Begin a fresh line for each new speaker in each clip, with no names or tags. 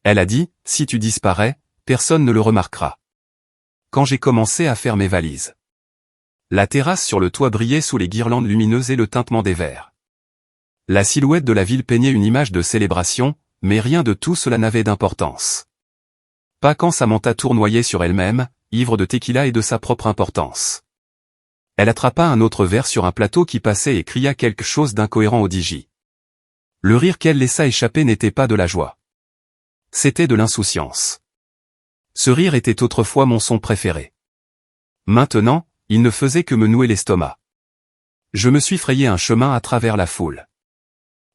Elle a dit, si tu disparais, personne ne le remarquera. Quand j'ai commencé à faire mes valises. La terrasse sur le toit brillait sous les guirlandes lumineuses et le tintement des verres. La silhouette de la ville peignait une image de célébration, mais rien de tout cela n'avait d'importance. Pas quand Samantha tournoyait sur elle-même, ivre de tequila et de sa propre importance. Elle attrapa un autre verre sur un plateau qui passait et cria quelque chose d'incohérent au DJ. Le rire qu'elle laissa échapper n'était pas de la joie. C'était de l'insouciance. Ce rire était autrefois mon son préféré. Maintenant, il ne faisait que me nouer l'estomac. Je me suis frayé un chemin à travers la foule.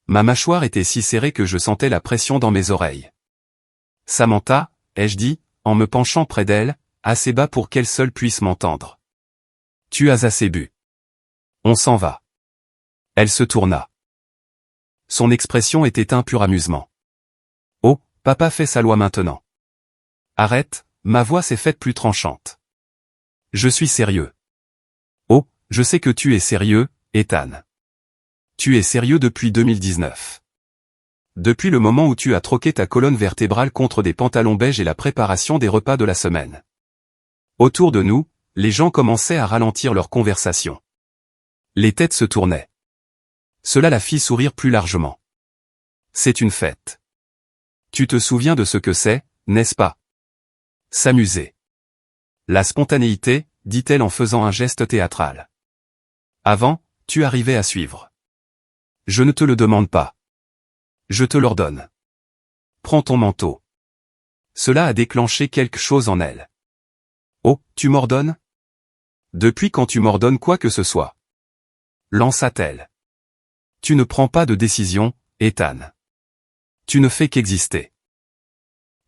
Ma mâchoire était si serrée que je sentais la pression dans mes oreilles. Samantha, ai-je dit, en me penchant près d'elle, assez bas pour qu'elle seule puisse m'entendre. Tu as assez bu. On s'en va. Elle se tourna. Son expression était un pur amusement. Oh, papa fait sa loi maintenant. Arrête, ma voix s'est faite plus tranchante. Je suis sérieux. Oh, je sais que tu es sérieux, Ethan. Tu es sérieux depuis 2019. Depuis le moment où tu as troqué ta colonne vertébrale contre des pantalons beiges et la préparation des repas de la semaine. Autour de nous, les gens commençaient à ralentir leur conversation. Les têtes se tournaient. Cela la fit sourire plus largement. C'est une fête. Tu te souviens de ce que c'est, n'est-ce pas? S'amuser. La spontanéité, dit-elle en faisant un geste théâtral. Avant, tu arrivais à suivre. Je ne te le demande pas. Je te l'ordonne. Prends ton manteau. Cela a déclenché quelque chose en elle. Oh, tu m'ordonnes? Depuis quand tu m'ordonnes quoi que ce soit? Lança-t-elle. Tu ne prends pas de décision, Ethan. Tu ne fais qu'exister.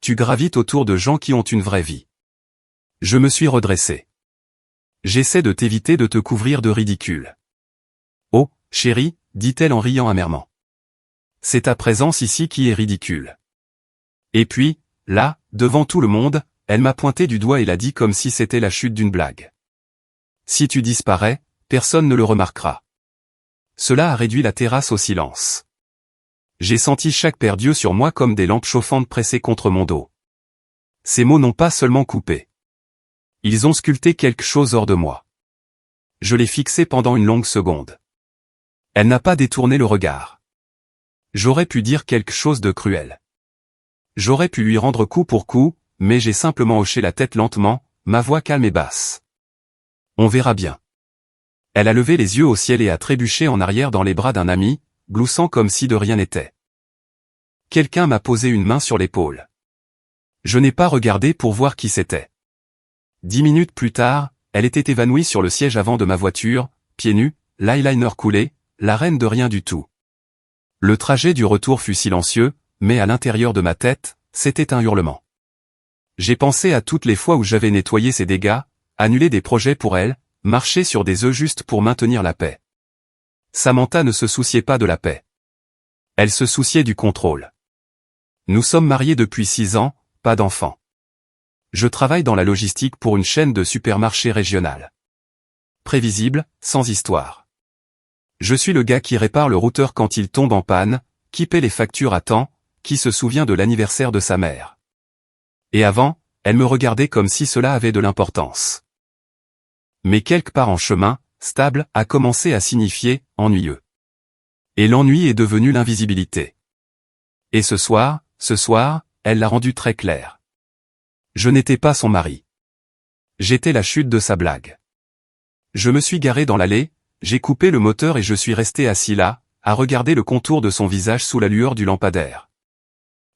Tu gravites autour de gens qui ont une vraie vie. Je me suis redressé. J'essaie de t'éviter de te couvrir de ridicule. Oh, chérie, dit-elle en riant amèrement. C'est ta présence ici qui est ridicule. Et puis, là, devant tout le monde, elle m'a pointé du doigt et l'a dit comme si c'était la chute d'une blague. Si tu disparais, personne ne le remarquera. Cela a réduit la terrasse au silence. J'ai senti chaque paire d'yeux sur moi comme des lampes chauffantes pressées contre mon dos. Ces mots n'ont pas seulement coupé. Ils ont sculpté quelque chose hors de moi. Je l'ai fixé pendant une longue seconde. Elle n'a pas détourné le regard. J'aurais pu dire quelque chose de cruel. J'aurais pu lui rendre coup pour coup, mais j'ai simplement hoché la tête lentement, ma voix calme et basse. On verra bien. Elle a levé les yeux au ciel et a trébuché en arrière dans les bras d'un ami, gloussant comme si de rien n'était. Quelqu'un m'a posé une main sur l'épaule. Je n'ai pas regardé pour voir qui c'était. 10 minutes plus tard, elle était évanouie sur le siège avant de ma voiture, pieds nus, l'eyeliner coulé, la reine de rien du tout. Le trajet du retour fut silencieux, mais à l'intérieur de ma tête, c'était un hurlement. J'ai pensé à toutes les fois où j'avais nettoyé ses dégâts, annulé des projets pour elle, marché sur des œufs juste pour maintenir la paix. Samantha ne se souciait pas de la paix. Elle se souciait du contrôle. Nous sommes mariés depuis 6 ans, pas d'enfants. Je travaille dans la logistique pour une chaîne de supermarchés régionale. Prévisible, sans histoire. Je suis le gars qui répare le routeur quand il tombe en panne, qui paie les factures à temps, qui se souvient de l'anniversaire de sa mère. Et avant, elle me regardait comme si cela avait de l'importance. Mais quelque part en chemin, stable a commencé à signifier ennuyeux. Et l'ennui est devenu l'invisibilité. Et ce soir, elle l'a rendu très clair. Je n'étais pas son mari. J'étais la chute de sa blague. Je me suis garé dans l'allée, j'ai coupé le moteur et je suis resté assis là, à regarder le contour de son visage sous la lueur du lampadaire.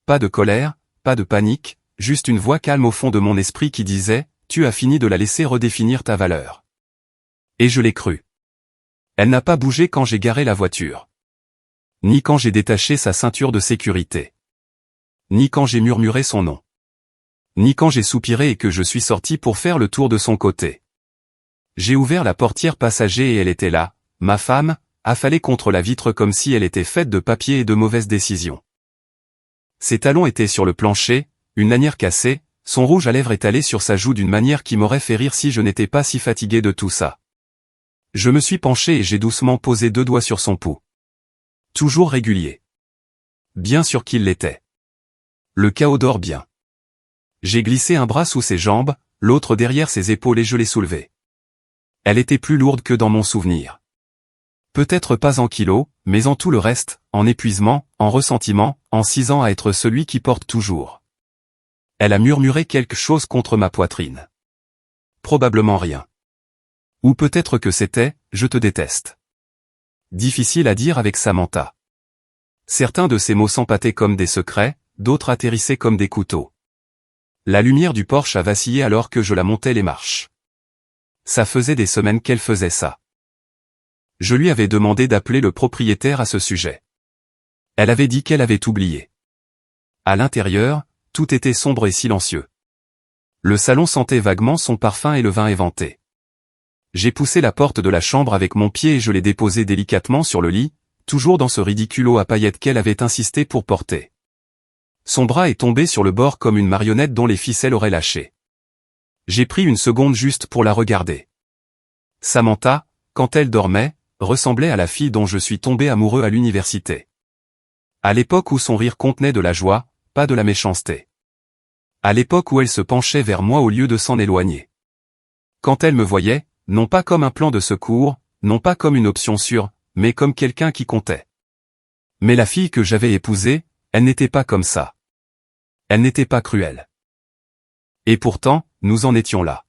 Pas de colère, pas de panique, juste une voix calme au fond de mon esprit qui disait, tu as fini de la laisser redéfinir ta valeur. Et je l'ai cru. Elle n'a pas bougé quand j'ai garé la voiture. Ni quand j'ai détaché sa ceinture de sécurité. Ni quand j'ai murmuré son nom. Ni quand j'ai soupiré et que je suis sorti pour faire le tour de son côté. J'ai ouvert la portière passager et elle était là, ma femme, affalée contre la vitre comme si elle était faite de papier et de mauvaises décisions. Ses talons étaient sur le plancher, une lanière cassée, son rouge à lèvres étalé sur sa joue d'une manière qui m'aurait fait rire si je n'étais pas si fatigué de tout ça. Je me suis penché et j'ai doucement posé 2 doigts sur son pouls. Toujours régulier. Bien sûr qu'il l'était. Le chaos dort bien. J'ai glissé un bras sous ses jambes, l'autre derrière ses épaules et je l'ai soulevée. Elle était plus lourde que dans mon souvenir. Peut-être pas en kilos, mais en tout le reste, en épuisement, en ressentiment, en 6 ans à être celui qui porte toujours. Elle a murmuré quelque chose contre ma poitrine. Probablement rien. Ou peut-être que c'était « je te déteste ». Difficile à dire avec Samantha. Certains de ces mots s'empâtaient comme des secrets, d'autres atterrissaient comme des couteaux. La lumière du Porsche a vacillé alors que je la montais les marches. Ça faisait des semaines qu'elle faisait ça. Je lui avais demandé d'appeler le propriétaire à ce sujet. Elle avait dit qu'elle avait oublié. À l'intérieur, tout était sombre et silencieux. Le salon sentait vaguement son parfum et le vin éventé. J'ai poussé la porte de la chambre avec mon pied et je l'ai déposé délicatement sur le lit, toujours dans ce ridiculo à paillettes qu'elle avait insisté pour porter. Son bras est tombé sur le bord comme une marionnette dont les ficelles auraient lâché. J'ai pris une seconde juste pour la regarder. Samantha, quand elle dormait, ressemblait à la fille dont je suis tombé amoureux à l'université. À l'époque où son rire contenait de la joie, pas de la méchanceté. À l'époque où elle se penchait vers moi au lieu de s'en éloigner. Quand elle me voyait, non pas comme un plan de secours, non pas comme une option sûre, mais comme quelqu'un qui comptait. Mais la fille que j'avais épousée, elle n'était pas comme ça. Elle n'était pas cruelle. Et pourtant, nous en étions là.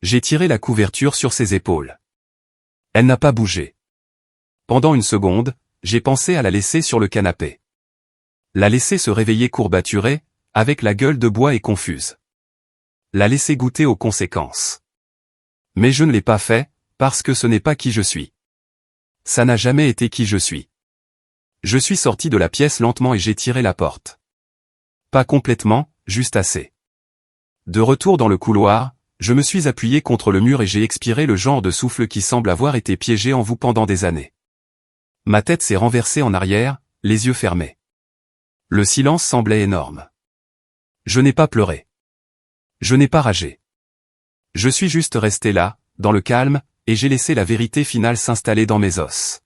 J'ai tiré la couverture sur ses épaules. Elle n'a pas bougé. Pendant une seconde, j'ai pensé à la laisser sur le canapé. La laisser se réveiller courbaturée, avec la gueule de bois et confuse. La laisser goûter aux conséquences. Mais je ne l'ai pas fait, parce que ce n'est pas qui je suis. Ça n'a jamais été qui je suis. Je suis sorti de la pièce lentement et j'ai tiré la porte. Pas complètement, juste assez. De retour dans le couloir, je me suis appuyé contre le mur et j'ai expiré le genre de souffle qui semble avoir été piégé en vous pendant des années. Ma tête s'est renversée en arrière, les yeux fermés. Le silence semblait énorme. Je n'ai pas pleuré. Je n'ai pas ragé. Je suis juste resté là, dans le calme, et j'ai laissé la vérité finale s'installer dans mes os.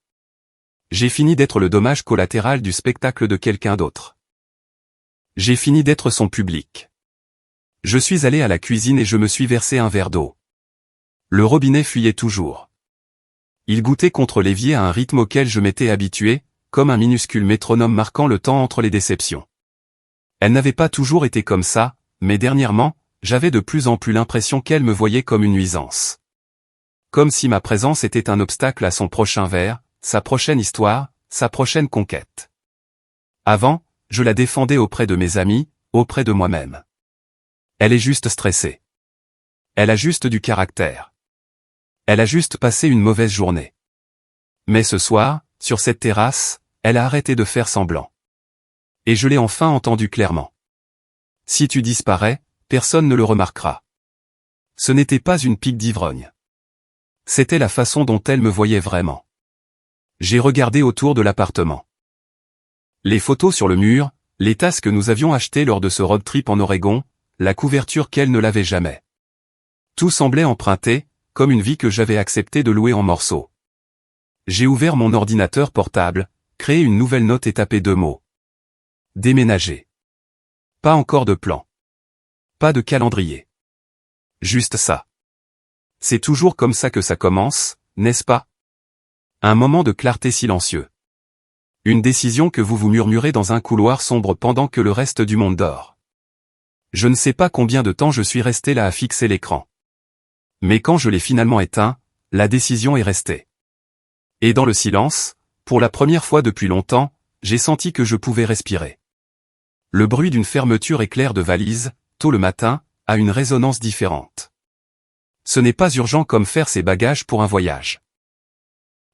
J'ai fini d'être le dommage collatéral du spectacle de quelqu'un d'autre. J'ai fini d'être son public. Je suis allé à la cuisine et je me suis versé un verre d'eau. Le robinet fuyait toujours. Il goûtait contre l'évier à un rythme auquel je m'étais habitué, comme un minuscule métronome marquant le temps entre les déceptions. Elle n'avait pas toujours été comme ça, mais dernièrement, j'avais de plus en plus l'impression qu'elle me voyait comme une nuisance. Comme si ma présence était un obstacle à son prochain verre, sa prochaine histoire, sa prochaine conquête. Avant, je la défendais auprès de mes amis, auprès de moi-même. Elle est juste stressée. Elle a juste du caractère. Elle a juste passé une mauvaise journée. Mais ce soir, sur cette terrasse, elle a arrêté de faire semblant. Et je l'ai enfin entendu clairement. Si tu disparais, personne ne le remarquera. Ce n'était pas une pique d'ivrogne. C'était la façon dont elle me voyait vraiment. J'ai regardé autour de l'appartement. Les photos sur le mur, les tasses que nous avions achetées lors de ce road trip en Oregon, la couverture qu'elle ne lavait jamais. Tout semblait emprunté, comme une vie que j'avais accepté de louer en morceaux. J'ai ouvert mon ordinateur portable, créé une nouvelle note et tapé 2 mots. Déménager. Pas encore de plan. Pas de calendrier. Juste ça. C'est toujours comme ça que ça commence, n'est-ce pas? Un moment de clarté silencieux. Une décision que vous vous murmurez dans un couloir sombre pendant que le reste du monde dort. Je ne sais pas combien de temps je suis resté là à fixer l'écran. Mais quand je l'ai finalement éteint, la décision est restée. Et dans le silence, pour la première fois depuis longtemps, j'ai senti que je pouvais respirer. Le bruit d'une fermeture éclair de valise, tôt le matin, a une résonance différente. Ce n'est pas urgent comme faire ses bagages pour un voyage.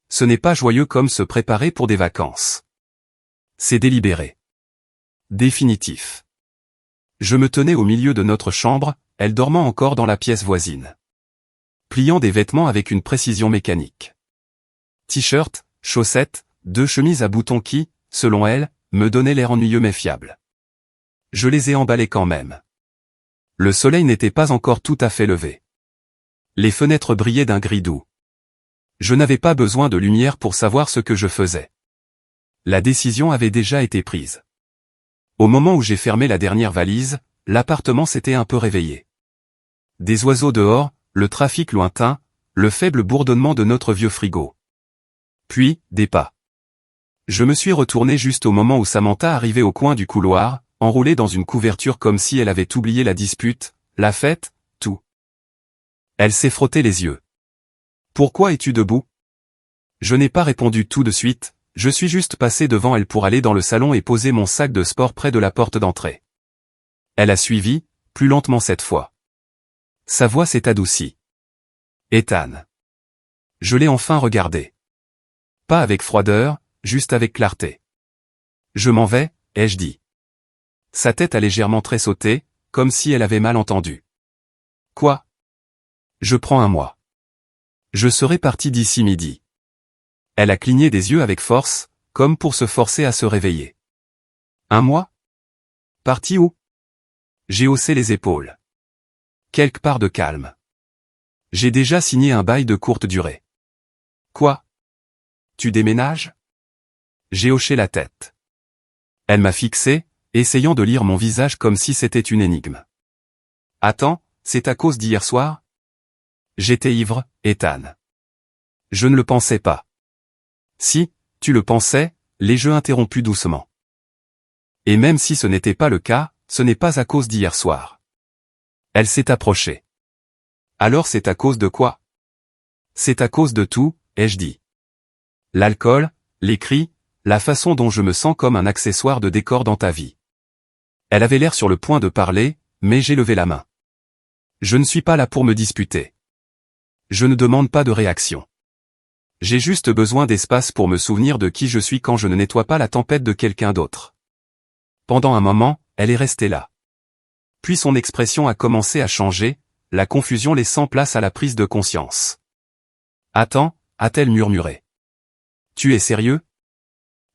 Ce n'est pas joyeux comme se préparer pour des vacances. C'est délibéré. Définitif. Je me tenais au milieu de notre chambre, elle dormant encore dans la pièce voisine. Pliant des vêtements avec une précision mécanique. T-shirt, chaussettes, 2 chemises à boutons qui, selon elle, me donnaient l'air ennuyeux mais fiable. Je les ai emballées quand même. Le soleil n'était pas encore tout à fait levé. Les fenêtres brillaient d'un gris doux. Je n'avais pas besoin de lumière pour savoir ce que je faisais. La décision avait déjà été prise. Au moment où j'ai fermé la dernière valise, l'appartement s'était un peu réveillé. Des oiseaux dehors, le trafic lointain, le faible bourdonnement de notre vieux frigo. Puis, des pas. Je me suis retourné juste au moment où Samantha arrivait au coin du couloir, enroulée dans une couverture comme si elle avait oublié la dispute, la fête, tout. Elle s'est frotté les yeux. « Pourquoi es-tu debout ?» Je n'ai pas répondu tout de suite, je suis juste passé devant elle pour aller dans le salon et poser mon sac de sport près de la porte d'entrée. Elle a suivi, plus lentement cette fois. Sa voix s'est adoucie. « Ethan. » Je l'ai enfin regardé. Pas avec froideur, juste avec clarté. « Je m'en vais, » ai-je dit. Sa tête a légèrement tressauté, comme si elle avait mal entendu. « Quoi ? » Je prends un mois. Je serai parti d'ici midi. Elle a cligné des yeux avec force, comme pour se forcer à se réveiller. Un mois ? Parti où ? J'ai haussé les épaules. Quelque part de calme. J'ai déjà signé un bail de courte durée. Quoi ? Tu déménages ? J'ai hoché la tête. Elle m'a fixé, essayant de lire mon visage comme si c'était une énigme. Attends, c'est à cause d'hier soir ? J'étais ivre, Ethan. Je ne le pensais pas. Si, tu le pensais, l'ai-je interrompu doucement. Et même si ce n'était pas le cas, ce n'est pas à cause d'hier soir. Elle s'est approchée. Alors c'est à cause de quoi ? C'est à cause de tout, ai-je dit. L'alcool, les cris, la façon dont je me sens comme un accessoire de décor dans ta vie. Elle avait l'air sur le point de parler, mais j'ai levé la main. Je ne suis pas là pour me disputer. Je ne demande pas de réaction. J'ai juste besoin d'espace pour me souvenir de qui je suis quand je ne nettoie pas la tempête de quelqu'un d'autre. Pendant un moment, elle est restée là. Puis son expression a commencé à changer, la confusion laissant place à la prise de conscience. « Attends » a-t-elle murmuré. « Tu es sérieux ?»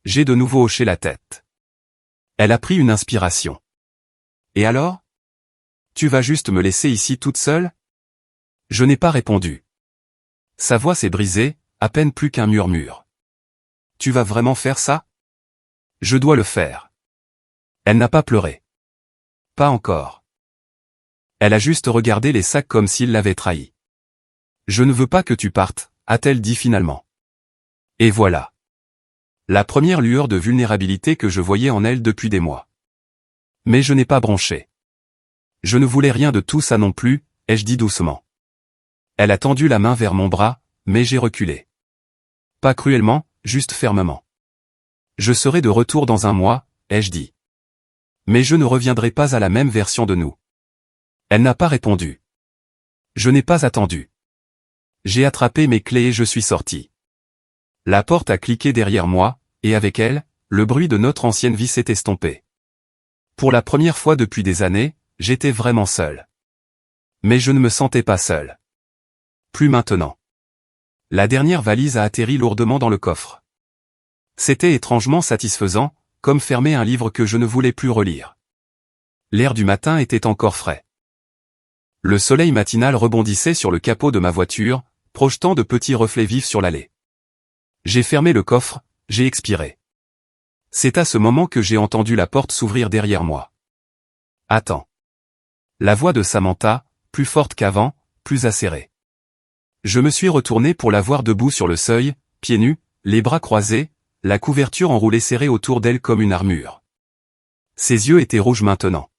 J'ai de nouveau hoché la tête. Elle a pris une inspiration. « Et alors ? Tu vas juste me laisser ici toute seule ?» Je n'ai pas répondu. Sa voix s'est brisée, à peine plus qu'un murmure. « Tu vas vraiment faire ça ? » Je dois le faire. Elle n'a pas pleuré. Pas encore. Elle a juste regardé les sacs comme s'ils l'avaient trahi. « Je ne veux pas que tu partes » a-t-elle dit finalement. Et voilà. La première lueur de vulnérabilité que je voyais en elle depuis des mois. Mais je n'ai pas bronché. Je ne voulais rien de tout ça non plus, ai-je dit doucement. Elle a tendu la main vers mon bras, mais j'ai reculé. Pas cruellement, juste fermement. Je serai de retour dans un mois, ai-je dit. Mais je ne reviendrai pas à la même version de nous. Elle n'a pas répondu. Je n'ai pas attendu. J'ai attrapé mes clés et je suis sorti. La porte a cliqué derrière moi, et avec elle, le bruit de notre ancienne vie s'est estompé. Pour la première fois depuis des années, j'étais vraiment seul. Mais je ne me sentais pas seul. Plus maintenant. La dernière valise a atterri lourdement dans le coffre. C'était étrangement satisfaisant, comme fermer un livre que je ne voulais plus relire. L'air du matin était encore frais. Le soleil matinal rebondissait sur le capot de ma voiture, projetant de petits reflets vifs sur l'allée. J'ai fermé le coffre, j'ai expiré. C'est à ce moment que j'ai entendu la porte s'ouvrir derrière moi. Attends. La voix de Samantha, plus forte qu'avant, plus acérée. Je me suis retourné pour la voir debout sur le seuil, pieds nus, les bras croisés, la couverture enroulée serrée autour d'elle comme une armure. Ses yeux étaient rouges maintenant.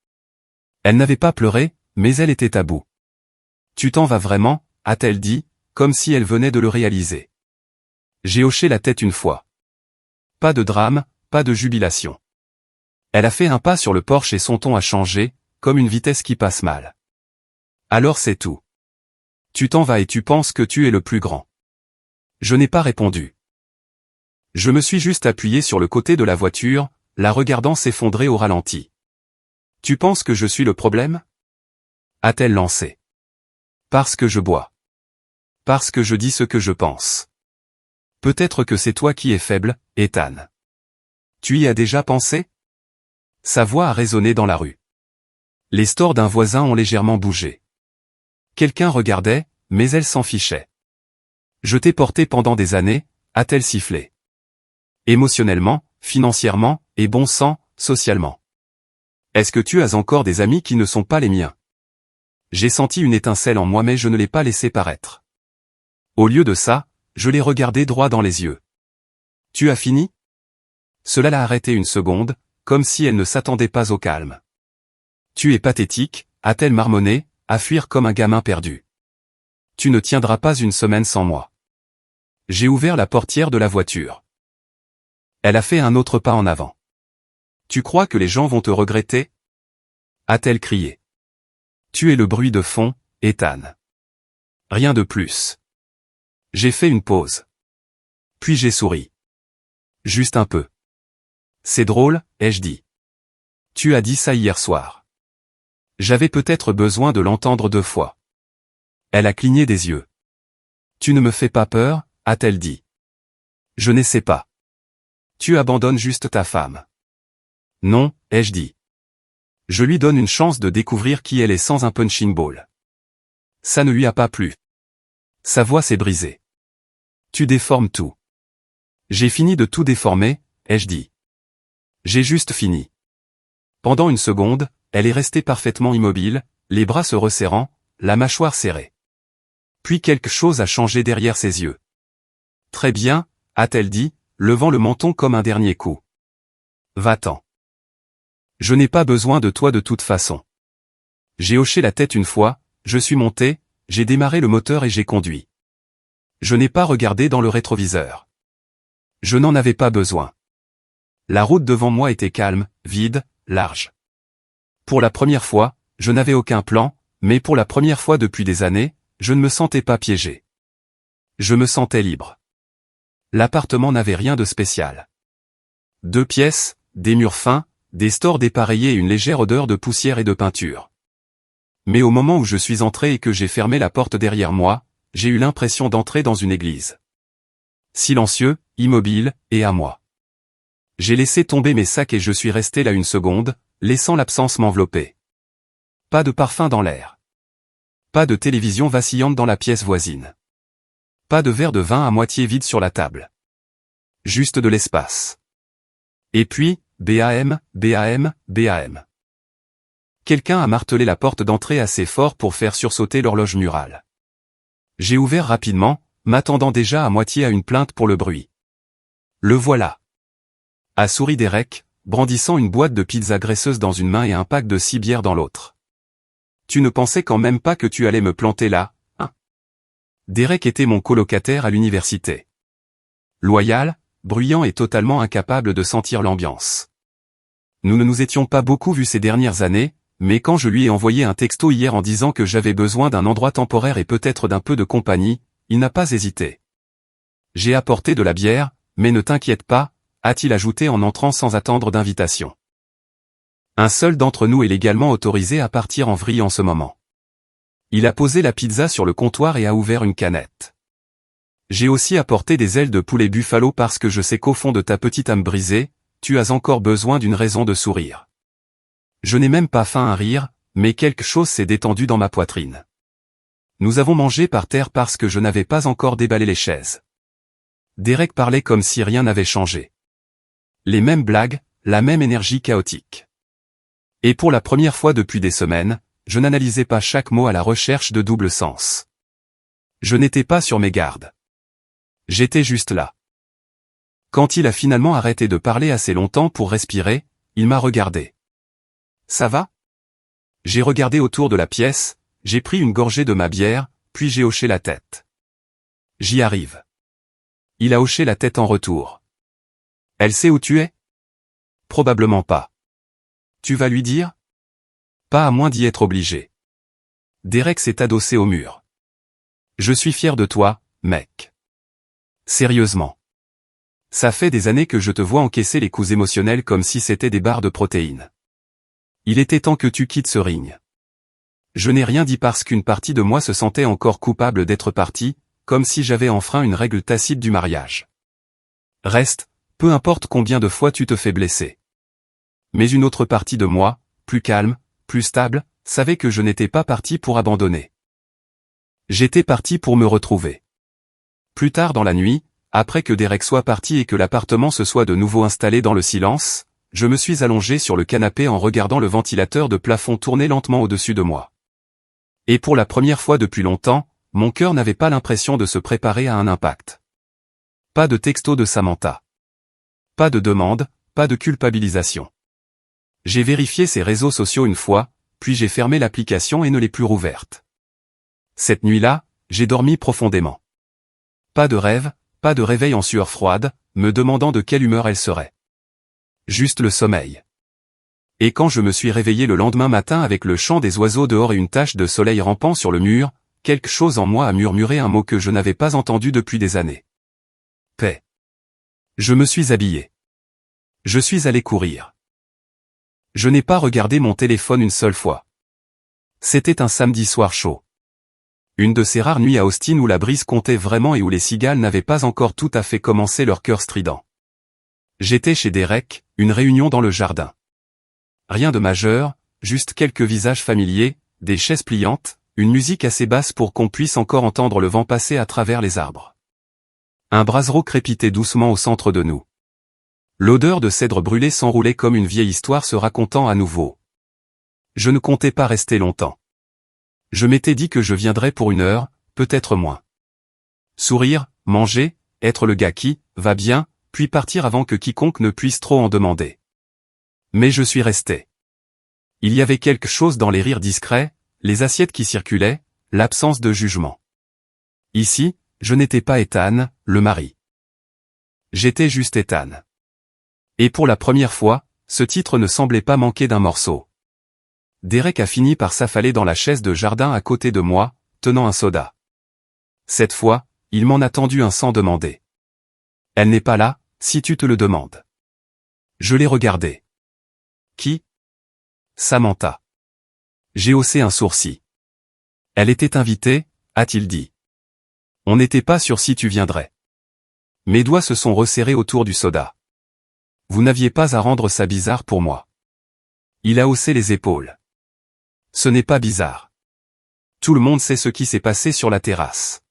Elle n'avait pas pleuré, mais elle était à bout. « Tu t'en vas vraiment ?» a-t-elle dit, comme si elle venait de le réaliser. J'ai hoché la tête une fois. Pas de drame, pas de jubilation. Elle a fait un pas sur le porche et son ton a changé, comme une vitesse qui passe mal. Alors c'est tout. Tu t'en vas et tu penses que tu es le plus grand. Je n'ai pas répondu. Je me suis juste appuyé sur le côté de la voiture, la regardant s'effondrer au ralenti. Tu penses que je suis le problème ? A-t-elle lancé. Parce que je bois. Parce que je dis ce que je pense. Peut-être que c'est toi qui es faible, Ethan. Tu y as déjà pensé ? Sa voix a résonné dans la rue. Les stores d'un voisin ont légèrement bougé. Quelqu'un regardait, mais elle s'en fichait. Je t'ai porté pendant des années, a-t-elle sifflé. Émotionnellement, financièrement, et bon sang, socialement. Est-ce que tu as encore des amis qui ne sont pas les miens? J'ai senti une étincelle en moi mais je ne l'ai pas laissé paraître. Au lieu de ça, je l'ai regardé droit dans les yeux. Tu as fini? Cela l'a arrêté une seconde, comme si elle ne s'attendait pas au calme. Tu es pathétique, a-t-elle marmonné, à fuir comme un gamin perdu. Tu ne tiendras pas une semaine sans moi. J'ai ouvert la portière de la voiture. Elle a fait un autre pas en avant. Tu crois que les gens vont te regretter? A-t-elle crié. Tu es le bruit de fond, Ethan. Rien de plus. J'ai fait une pause. Puis j'ai souri. Juste un peu. C'est drôle, ai-je dit. Tu as dit ça hier soir. J'avais peut-être besoin de l'entendre 2 fois. Elle a cligné des yeux. Tu ne me fais pas peur, a-t-elle dit. Je n'essaie pas. Tu abandonnes juste ta femme. Non, ai-je dit. Je lui donne une chance de découvrir qui elle est sans un punching ball. Ça ne lui a pas plu. Sa voix s'est brisée. Tu déformes tout. J'ai fini de tout déformer, ai-je dit. J'ai juste fini. Pendant une seconde, elle est restée parfaitement immobile, les bras se resserrant, la mâchoire serrée. Puis quelque chose a changé derrière ses yeux. Très bien, a-t-elle dit, levant le menton comme un dernier coup. Va-t'en. Je n'ai pas besoin de toi de toute façon. J'ai hoché la tête une fois, je suis monté, j'ai démarré le moteur et j'ai conduit. Je n'ai pas regardé dans le rétroviseur. Je n'en avais pas besoin. La route devant moi était calme, vide, large. Pour la première fois, je n'avais aucun plan, mais pour la première fois depuis des années, je ne me sentais pas piégé. Je me sentais libre. L'appartement n'avait rien de spécial. 2 pièces, des murs fins, des stores dépareillés et une légère odeur de poussière et de peinture. Mais au moment où je suis entré et que j'ai fermé la porte derrière moi, j'ai eu l'impression d'entrer dans une église. Silencieux, immobile, et à moi. J'ai laissé tomber mes sacs et je suis resté là une seconde, laissant l'absence m'envelopper. Pas de parfum dans l'air. Pas de télévision vacillante dans la pièce voisine. Pas de verre de vin à moitié vide sur la table. Juste de l'espace. Et puis, bam, bam, bam. Quelqu'un a martelé la porte d'entrée assez fort pour faire sursauter l'horloge murale. J'ai ouvert rapidement, m'attendant déjà à moitié à une plainte pour le bruit. Le voilà. A souri Derek, brandissant une boîte de pizza graisseuse dans une main et un pack de 6 bières dans l'autre. Tu ne pensais quand même pas que tu allais me planter là, hein? Derek était mon colocataire à l'université. Loyal, bruyant et totalement incapable de sentir l'ambiance. Nous ne nous étions pas beaucoup vus ces dernières années, mais quand je lui ai envoyé un texto hier en disant que j'avais besoin d'un endroit temporaire et peut-être d'un peu de compagnie, il n'a pas hésité. J'ai apporté de la bière, mais ne t'inquiète pas, a-t-il ajouté en entrant sans attendre d'invitation. Un seul d'entre nous est légalement autorisé à partir en vrille en ce moment. Il a posé la pizza sur le comptoir et a ouvert une canette. J'ai aussi apporté des ailes de poulet buffalo parce que je sais qu'au fond de ta petite âme brisée, tu as encore besoin d'une raison de sourire. Je n'ai même pas faim à rire, mais quelque chose s'est détendu dans ma poitrine. Nous avons mangé par terre parce que je n'avais pas encore déballé les chaises. Derek parlait comme si rien n'avait changé. Les mêmes blagues, la même énergie chaotique. Et pour la première fois depuis des semaines, je n'analysais pas chaque mot à la recherche de double sens. Je n'étais pas sur mes gardes. J'étais juste là. Quand il a finalement arrêté de parler assez longtemps pour respirer, il m'a regardé. Ça va? J'ai regardé autour de la pièce, j'ai pris une gorgée de ma bière, puis j'ai hoché la tête. J'y arrive. Il a hoché la tête en retour. Elle sait où tu es? Probablement pas. Tu vas lui dire? Pas à moins d'y être obligé. Derek s'est adossé au mur. Je suis fier de toi, mec. Sérieusement. Ça fait des années que je te vois encaisser les coups émotionnels comme si c'était des barres de protéines. Il était temps que tu quittes ce ring. Je n'ai rien dit parce qu'une partie de moi se sentait encore coupable d'être parti, comme si j'avais enfreint une règle tacite du mariage. Reste, peu importe combien de fois tu te fais blesser. Mais une autre partie de moi, plus calme, plus stable, savait que je n'étais pas parti pour abandonner. J'étais parti pour me retrouver. Plus tard dans la nuit, après que Derek soit parti et que l'appartement se soit de nouveau installé dans le silence, je me suis allongé sur le canapé en regardant le ventilateur de plafond tourner lentement au-dessus de moi. Et pour la première fois depuis longtemps, mon cœur n'avait pas l'impression de se préparer à un impact. Pas de texto de Samantha. Pas de demande, pas de culpabilisation. J'ai vérifié ses réseaux sociaux une fois, puis j'ai fermé l'application et ne l'ai plus rouverte. Cette nuit-là, j'ai dormi profondément. Pas de rêve, pas de réveil en sueur froide, me demandant de quelle humeur elle serait. Juste le sommeil. Et quand je me suis réveillé le lendemain matin avec le chant des oiseaux dehors et une tache de soleil rampant sur le mur, quelque chose en moi a murmuré un mot que je n'avais pas entendu depuis des années. Paix. Je me suis habillé. Je suis allé courir. Je n'ai pas regardé mon téléphone une seule fois. C'était un samedi soir chaud. Une de ces rares nuits à Austin où la brise comptait vraiment et où les cigales n'avaient pas encore tout à fait commencé leur chœur strident. J'étais chez Derek, une réunion dans le jardin. Rien de majeur, juste quelques visages familiers, des chaises pliantes, une musique assez basse pour qu'on puisse encore entendre le vent passer à travers les arbres. Un brasero crépitait doucement au centre de nous. L'odeur de cèdre brûlé s'enroulait comme une vieille histoire se racontant à nouveau. Je ne comptais pas rester longtemps. Je m'étais dit que je viendrais pour 1 heure, peut-être moins. Sourire, manger, être le gars qui va bien, puis partir avant que quiconque ne puisse trop en demander. Mais je suis resté. Il y avait quelque chose dans les rires discrets, les assiettes qui circulaient, l'absence de jugement. Ici, je n'étais pas Ethan, le mari. J'étais juste Ethan. Et pour la première fois, ce titre ne semblait pas manquer d'un morceau. Derek a fini par s'affaler dans la chaise de jardin à côté de moi, tenant un soda. Cette fois, il m'en a tendu un sans demander. Elle n'est pas là, si tu te le demandes. Je l'ai regardée. Qui? Samantha. J'ai haussé un sourcil. Elle était invitée, a-t-il dit. On n'était pas sûr si tu viendrais. Mes doigts se sont resserrés autour du soda. Vous n'aviez pas à rendre ça bizarre pour moi. Il a haussé les épaules. Ce n'est pas bizarre. Tout le monde sait ce qui s'est passé sur la terrasse.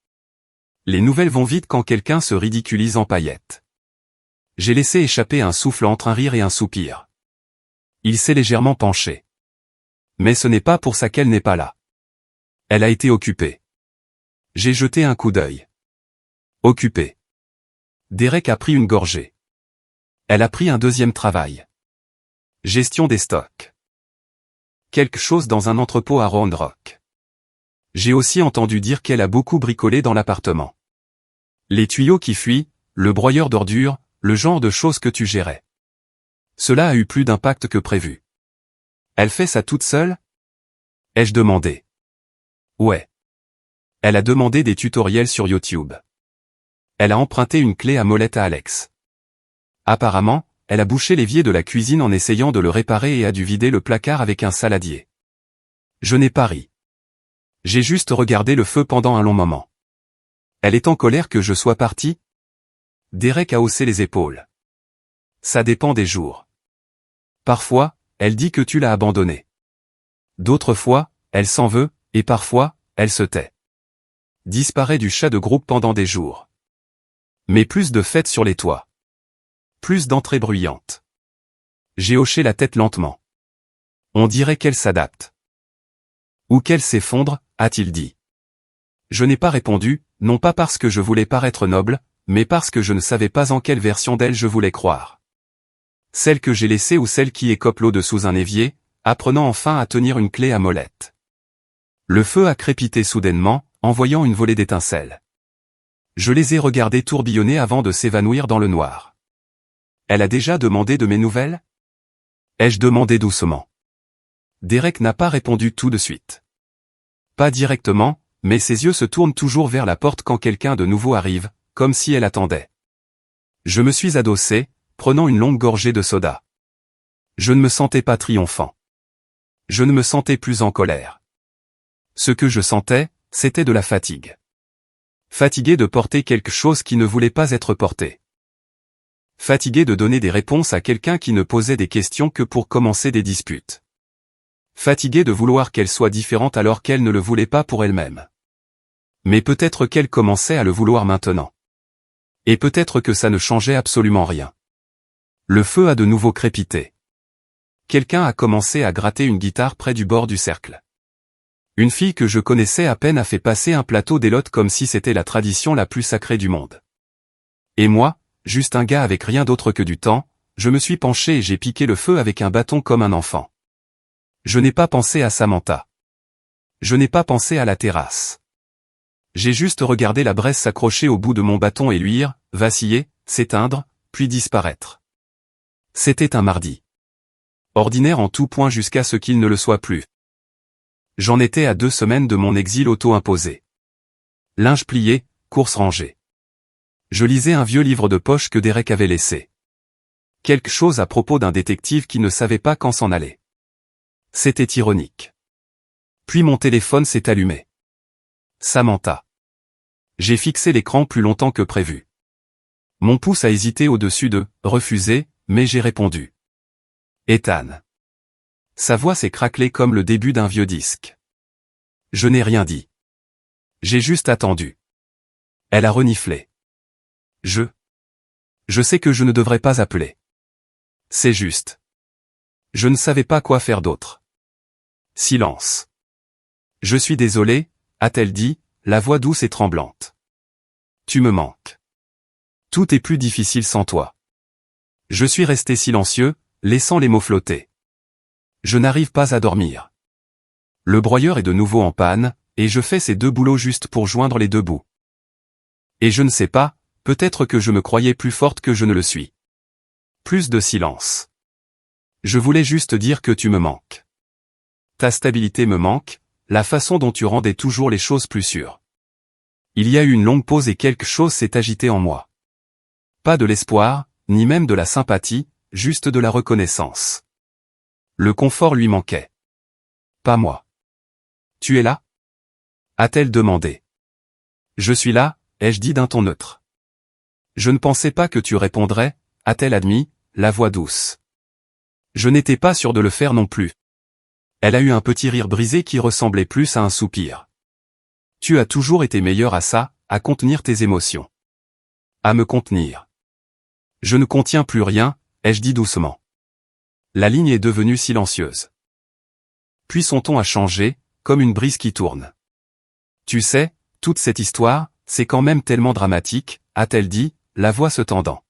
Les nouvelles vont vite quand quelqu'un se ridiculise en paillettes. J'ai laissé échapper un souffle entre un rire et un soupir. Il s'est légèrement penché. Mais ce n'est pas pour ça qu'elle n'est pas là. Elle a été occupée. J'ai jeté un coup d'œil. Occupée. Derek a pris une gorgée. Elle a pris un deuxième travail. Gestion des stocks. Quelque chose dans un entrepôt à Round Rock. J'ai aussi entendu dire qu'elle a beaucoup bricolé dans l'appartement. Les tuyaux qui fuient, le broyeur d'ordures, le genre de choses que tu gérais. Cela a eu plus d'impact que prévu. Elle fait ça toute seule? Ai-je demandé. Ouais. Elle a demandé des tutoriels sur YouTube. Elle a emprunté une clé à molette à Alex. Apparemment, elle a bouché l'évier de la cuisine en essayant de le réparer et a dû vider le placard avec un saladier. Je n'ai pas ri. J'ai juste regardé le feu pendant un long moment. Elle est en colère que je sois parti? Derek a haussé les épaules. Ça dépend des jours. Parfois, elle dit que tu l'as abandonnée. D'autres fois, elle s'en veut, et parfois, elle se tait. Disparaît du chat de groupe pendant des jours. Mais plus de fêtes sur les toits. Plus d'entrées bruyantes. J'ai hoché la tête lentement. On dirait qu'elle s'adapte. Ou qu'elle s'effondre, a-t-il dit. Je n'ai pas répondu, non pas parce que je voulais paraître noble, mais parce que je ne savais pas en quelle version d'elle je voulais croire. Celle que j'ai laissée ou celle qui écope l'eau de sous un évier, apprenant enfin à tenir une clé à molette. Le feu a crépité soudainement, envoyant une volée d'étincelles. Je les ai regardées tourbillonner avant de s'évanouir dans le noir. Elle a déjà demandé de mes nouvelles? Ai-je demandé doucement? Derek n'a pas répondu tout de suite. Pas directement, mais ses yeux se tournent toujours vers la porte quand quelqu'un de nouveau arrive, comme si elle attendait. Je me suis adossé, prenant une longue gorgée de soda. Je ne me sentais pas triomphant. Je ne me sentais plus en colère. Ce que je sentais, c'était de la fatigue. Fatigué de porter quelque chose qui ne voulait pas être porté. Fatigué de donner des réponses à quelqu'un qui ne posait des questions que pour commencer des disputes. Fatigué de vouloir qu'elle soit différente alors qu'elle ne le voulait pas pour elle-même. Mais peut-être qu'elle commençait à le vouloir maintenant. Et peut-être que ça ne changeait absolument rien. Le feu a de nouveau crépité. Quelqu'un a commencé à gratter une guitare près du bord du cercle. Une fille que je connaissais à peine a fait passer un plateau d'élotes comme si c'était la tradition la plus sacrée du monde. Et moi, juste un gars avec rien d'autre que du temps, je me suis penché et j'ai piqué le feu avec un bâton comme un enfant. Je n'ai pas pensé à Samantha. Je n'ai pas pensé à la terrasse. J'ai juste regardé la braise s'accrocher au bout de mon bâton et luire, vaciller, s'éteindre, puis disparaître. C'était un mardi. Ordinaire en tout point jusqu'à ce qu'il ne le soit plus. J'en étais à 2 semaines de mon exil auto-imposé. Linge plié, course rangée. Je lisais un vieux livre de poche que Derek avait laissé. Quelque chose à propos d'un détective qui ne savait pas quand s'en aller. C'était ironique. Puis mon téléphone s'est allumé. Samantha. J'ai fixé l'écran plus longtemps que prévu. Mon pouce a hésité au-dessus de « refuser », mais j'ai répondu. Ethan. Sa voix s'est craquelée comme le début d'un vieux disque. Je n'ai rien dit. J'ai juste attendu. Elle a reniflé. Je sais que je ne devrais pas appeler. C'est juste. Je ne savais pas quoi faire d'autre. Silence. Je suis désolé, a-t-elle dit, la voix douce et tremblante. Tu me manques. Tout est plus difficile sans toi. Je suis resté silencieux, laissant les mots flotter. Je n'arrive pas à dormir. Le broyeur est de nouveau en panne, et je fais ces 2 boulots juste pour joindre les 2 bouts. Et je ne sais pas, peut-être que je me croyais plus forte que je ne le suis. Plus de silence. Je voulais juste dire que tu me manques. Ta stabilité me manque, la façon dont tu rendais toujours les choses plus sûres. Il y a eu une longue pause et quelque chose s'est agité en moi. Pas de l'espoir, ni même de la sympathie, juste de la reconnaissance. Le confort lui manquait. Pas moi. Tu es là ? A-t-elle demandé. Je suis là, ai-je dit d'un ton neutre. Je ne pensais pas que tu répondrais, a-t-elle admis, la voix douce. Je n'étais pas sûr de le faire non plus. Elle a eu un petit rire brisé qui ressemblait plus à un soupir. Tu as toujours été meilleur à ça, à contenir tes émotions. À me contenir. Je ne contiens plus rien, ai-je dit doucement. La ligne est devenue silencieuse. Puis son ton a changé, comme une brise qui tourne. Tu sais, toute cette histoire, c'est quand même tellement dramatique, a-t-elle dit, la voix se tendant.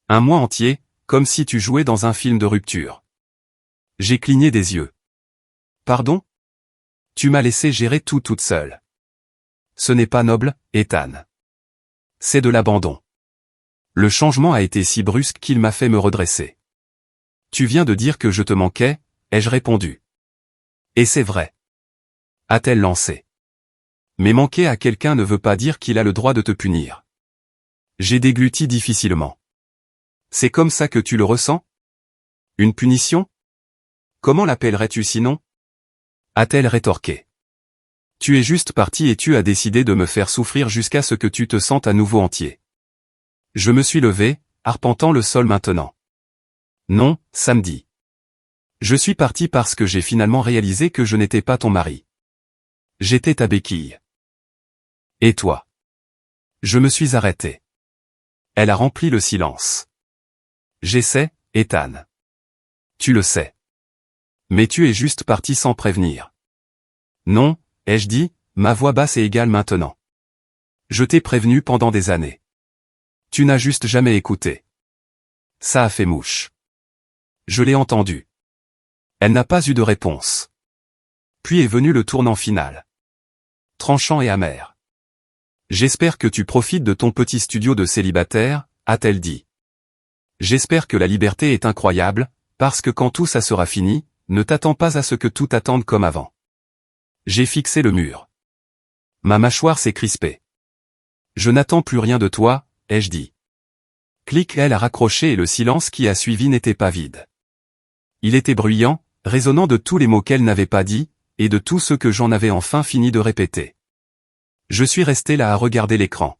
Un mois entier, comme si tu jouais dans un film de rupture. J'ai cligné des yeux. Pardon ? Tu m'as laissé gérer tout toute seule. Ce n'est pas noble, Ethan. C'est de l'abandon. Le changement a été si brusque qu'il m'a fait me redresser. Tu viens de dire que je te manquais, ai-je répondu. Et c'est vrai. A-t-elle lancé. Mais manquer à quelqu'un ne veut pas dire qu'il a le droit de te punir. J'ai dégluti difficilement. C'est comme ça que tu le ressens ? Une punition ? Comment l'appellerais-tu sinon ? A-t-elle rétorqué. Tu es juste parti et tu as décidé de me faire souffrir jusqu'à ce que tu te sentes à nouveau entier. Je me suis levé, arpentant le sol maintenant. Non, samedi. Je suis parti parce que j'ai finalement réalisé que je n'étais pas ton mari. J'étais ta béquille. Et toi ? Je me suis arrêté. Elle a rempli le silence. J'essaie, Ethan. Tu le sais. Mais tu es juste parti sans prévenir. Non, ai-je dit, ma voix basse est égale maintenant. Je t'ai prévenu pendant des années. Tu n'as juste jamais écouté. Ça a fait mouche. Je l'ai entendu. Elle n'a pas eu de réponse. Puis est venu le tournant final. Tranchant et amer. J'espère que tu profites de ton petit studio de célibataire, a-t-elle dit. J'espère que la liberté est incroyable, parce que quand tout ça sera fini, ne t'attends pas à ce que tout attende comme avant. J'ai fixé le mur. Ma mâchoire s'est crispée. Je n'attends plus rien de toi, ai-je dit. Clic, elle a raccroché et le silence qui a suivi n'était pas vide. Il était bruyant, résonnant de tous les mots qu'elle n'avait pas dit, et de tout ce que j'en avais enfin fini de répéter. Je suis resté là à regarder l'écran.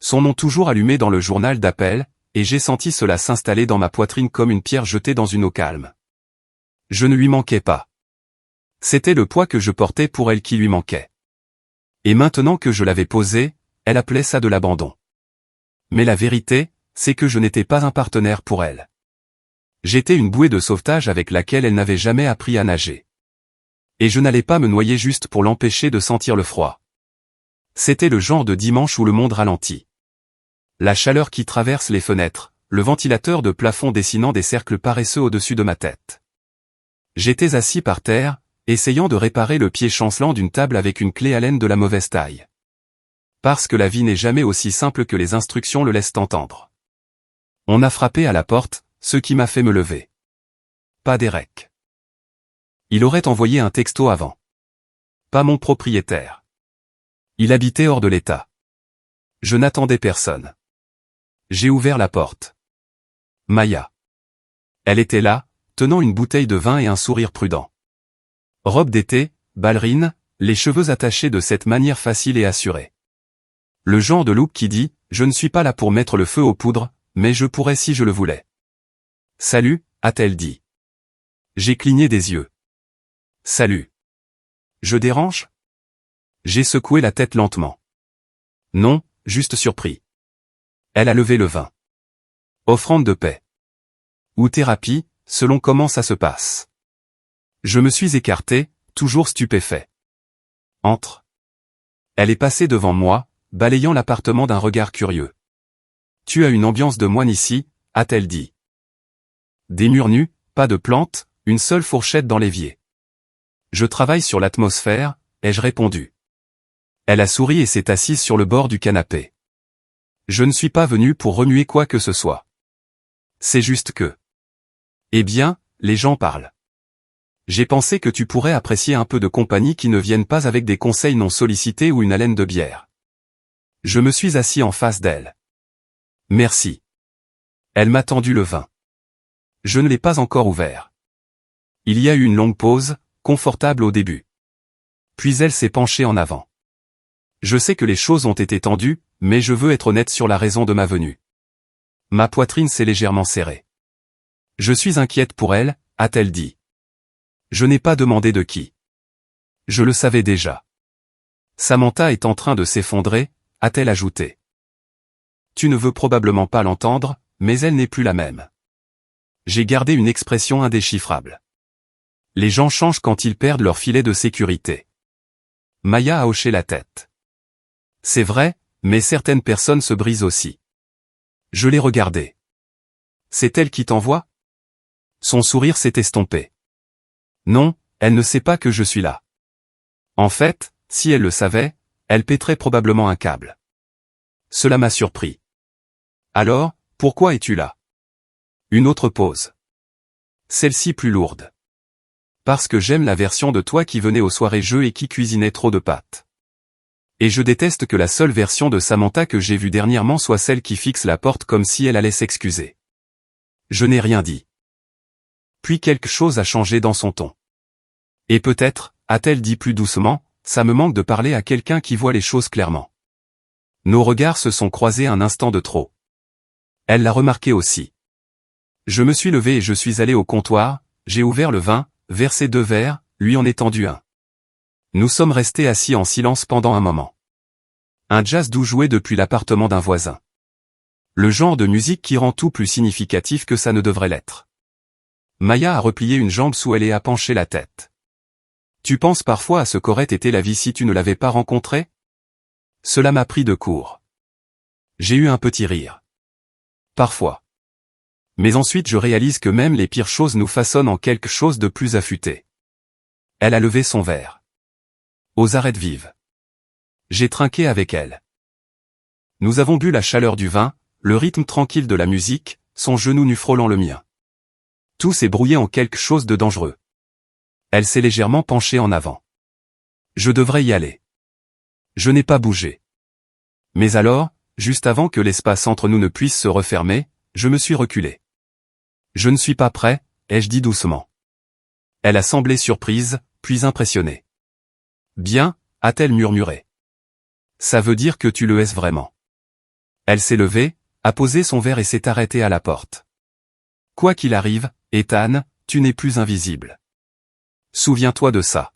Son nom toujours allumé dans le journal d'appel, et j'ai senti cela s'installer dans ma poitrine comme une pierre jetée dans une eau calme. Je ne lui manquais pas. C'était le poids que je portais pour elle qui lui manquait. Et maintenant que je l'avais posé, elle appelait ça de l'abandon. Mais la vérité, c'est que je n'étais pas un partenaire pour elle. J'étais une bouée de sauvetage avec laquelle elle n'avait jamais appris à nager. Et je n'allais pas me noyer juste pour l'empêcher de sentir le froid. C'était le genre de dimanche où le monde ralentit. La chaleur qui traverse les fenêtres, le ventilateur de plafond dessinant des cercles paresseux au-dessus de ma tête. J'étais assis par terre, essayant de réparer le pied chancelant d'une table avec une clé Allen de la mauvaise taille. Parce que la vie n'est jamais aussi simple que les instructions le laissent entendre. On a frappé à la porte, ce qui m'a fait me lever. Pas Derek. Il aurait envoyé un texto avant. Pas mon propriétaire. Il habitait hors de l'État. Je n'attendais personne. J'ai ouvert la porte. Maya. Elle était là, tenant une bouteille de vin et un sourire prudent. Robe d'été, ballerine, les cheveux attachés de cette manière facile et assurée. Le genre de look qui dit « Je ne suis pas là pour mettre le feu aux poudres, mais je pourrais si je le voulais. » « Salut », a-t-elle dit. J'ai cligné des yeux. « Salut. Je dérange ?» J'ai secoué la tête lentement. « Non, juste surpris. » Elle a levé le vin. Offrande de paix. Ou thérapie, selon comment ça se passe. Je me suis écarté, toujours stupéfait. « Entre. » Elle est passée devant moi, balayant l'appartement d'un regard curieux. « Tu as une ambiance de moine ici », a-t-elle dit. Des murs nus, pas de plantes, une seule fourchette dans l'évier. Je travaille sur l'atmosphère, ai-je répondu. Elle a souri et s'est assise sur le bord du canapé. Je ne suis pas venu pour remuer quoi que ce soit. C'est juste que... Eh bien, les gens parlent. J'ai pensé que tu pourrais apprécier un peu de compagnie qui ne vienne pas avec des conseils non sollicités ou une haleine de bière. Je me suis assis en face d'elle. Merci. Elle m'a tendu le vin. Je ne l'ai pas encore ouvert. Il y a eu une longue pause, confortable au début. Puis elle s'est penchée en avant. Je sais que les choses ont été tendues, mais je veux être honnête sur la raison de ma venue. Ma poitrine s'est légèrement serrée. Je suis inquiète pour elle, a-t-elle dit. Je n'ai pas demandé de qui. Je le savais déjà. Samantha est en train de s'effondrer, a-t-elle ajouté. Tu ne veux probablement pas l'entendre, mais elle n'est plus la même. J'ai gardé une expression indéchiffrable. Les gens changent quand ils perdent leur filet de sécurité. Maya a hoché la tête. C'est vrai, mais certaines personnes se brisent aussi. Je l'ai regardée. C'est elle qui t'envoie ? Son sourire s'est estompé. Non, elle ne sait pas que je suis là. En fait, si elle le savait, elle pèterait probablement un câble. Cela m'a surpris. Alors, pourquoi es-tu là ? Une autre pause. Celle-ci plus lourde. Parce que j'aime la version de toi qui venait aux soirées jeux et qui cuisinait trop de pâtes. Et je déteste que la seule version de Samantha que j'ai vue dernièrement soit celle qui fixe la porte comme si elle allait s'excuser. Je n'ai rien dit. Puis quelque chose a changé dans son ton. Et peut-être, a-t-elle dit plus doucement, ça me manque de parler à quelqu'un qui voit les choses clairement. Nos regards se sont croisés un instant de trop. Elle l'a remarqué aussi. Je me suis levé et je suis allé au comptoir, j'ai ouvert le vin, versé 2 verres, lui en ai tendu un. Nous sommes restés assis en silence pendant un moment. Un jazz doux joué depuis l'appartement d'un voisin. Le genre de musique qui rend tout plus significatif que ça ne devrait l'être. Maya a replié une jambe sous elle et a penché la tête. Tu penses parfois à ce qu'aurait été la vie si tu ne l'avais pas rencontré ? Cela m'a pris de court. J'ai eu un petit rire. Parfois. Mais ensuite je réalise que même les pires choses nous façonnent en quelque chose de plus affûté. Elle a levé son verre. Aux arêtes vives. J'ai trinqué avec elle. Nous avons bu la chaleur du vin, le rythme tranquille de la musique, son genou nu frôlant le mien. Tout s'est brouillé en quelque chose de dangereux. Elle s'est légèrement penchée en avant. Je devrais y aller. Je n'ai pas bougé. Mais alors, juste avant que l'espace entre nous ne puisse se refermer, je me suis reculé. Je ne suis pas prêt, ai-je dit doucement. Elle a semblé surprise, puis impressionnée. Bien, a-t-elle murmuré. Ça veut dire que tu le es vraiment. Elle s'est levée, a posé son verre et s'est arrêtée à la porte. Quoi qu'il arrive, Ethan, tu n'es plus invisible. Souviens-toi de ça.